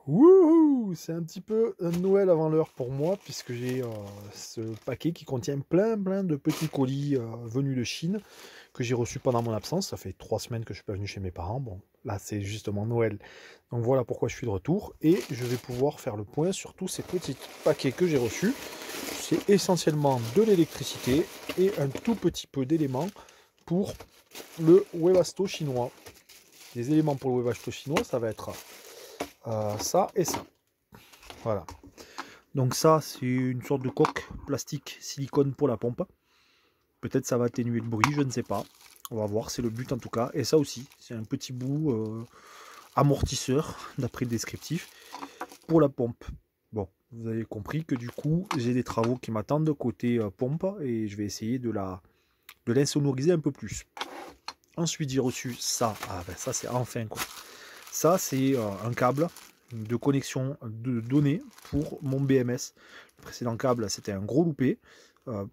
Wouhou! C'est un petit peu un Noël avant l'heure pour moi, puisque j'ai ce paquet qui contient plein de petits colis venus de Chine, que j'ai reçus pendant mon absence. Ça fait 3 semaines que je suis pas venu chez mes parents. Bon, là c'est justement Noël. Donc voilà pourquoi je suis de retour. Et je vais pouvoir faire le point sur tous ces petits paquets que j'ai reçus. C'est essentiellement de l'électricité et un tout petit peu d'éléments pour le Webasto chinois. Les éléments pour le Webasto chinois, ça va être ça et ça. Voilà. Donc ça, c'est une sorte de coque plastique silicone pour la pompe. Peut-être ça va atténuer le bruit, je ne sais pas. On va voir, c'est le but en tout cas. Et ça aussi, c'est un petit bout amortisseur, d'après le descriptif, pour la pompe. Bon, vous avez compris que du coup, j'ai des travaux qui m'attendent côté pompe et je vais essayer de l'insonoriser un peu plus. Ensuite, j'ai reçu ça. Ah ben ça, c'est enfin quoi. Ça, c'est un câble de connexion de données pour mon BMS. Le précédent câble, c'était un gros loupé,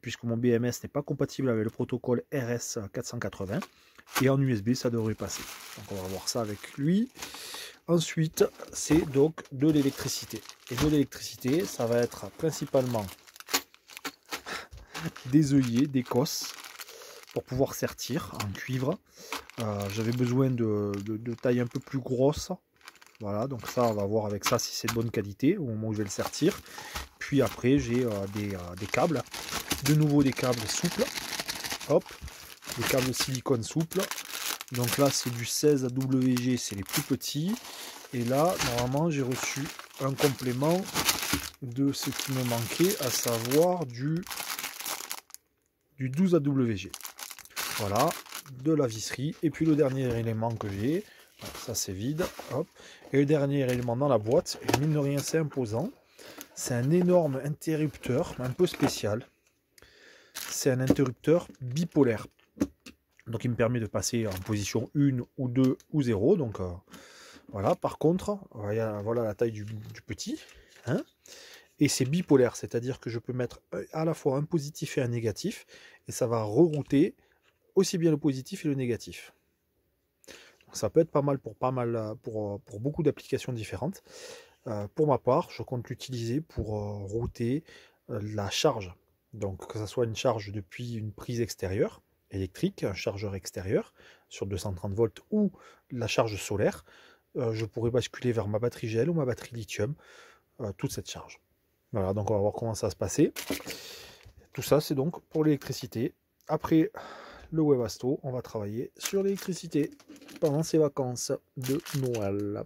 puisque mon BMS n'est pas compatible avec le protocole RS480. Et en USB, ça devrait passer. Donc on va voir ça avec lui. Ensuite, c'est donc de l'électricité. Et de l'électricité, ça va être principalement des œillets, des cosses, pour pouvoir sertir en cuivre. J'avais besoin de taille un peu plus grosse. Voilà, donc ça, on va voir avec ça si c'est de bonne qualité au moment où je vais le sertir. Puis après, j'ai des câbles. De nouveau, des câbles souples. Hop, des câbles silicone souples. Donc là, c'est du 16 AWG, c'est les plus petits. Et là, normalement, j'ai reçu un complément de ce qui me manquait, à savoir du 12 AWG. Voilà, de la visserie. Et puis le dernier élément que j'ai, ça c'est vide, hop. Et le dernier élément dans la boîte, et mine de rien c'est imposant, c'est un énorme interrupteur, un peu spécial. C'est un interrupteur bipolaire. Donc il me permet de passer en position 1 ou 2 ou 0. Donc voilà, par contre, voilà la taille du petit. Hein, et c'est bipolaire, c'est-à-dire que je peux mettre à la fois un positif et un négatif, et ça va rerouter aussi bien le positif et le négatif. Donc ça peut être pas mal pour beaucoup d'applications différentes. Pour ma part, je compte l'utiliser pour router la charge. Donc que ce soit une charge depuis une prise extérieure électrique, un chargeur extérieur sur 230 volts ou la charge solaire, je pourrais basculer vers ma batterie gel ou ma batterie lithium, toute cette charge. Voilà, donc on va voir comment ça va se passer. Tout ça, c'est donc pour l'électricité. Après le Webasto, on va travailler sur l'électricité pendant ces vacances de Noël.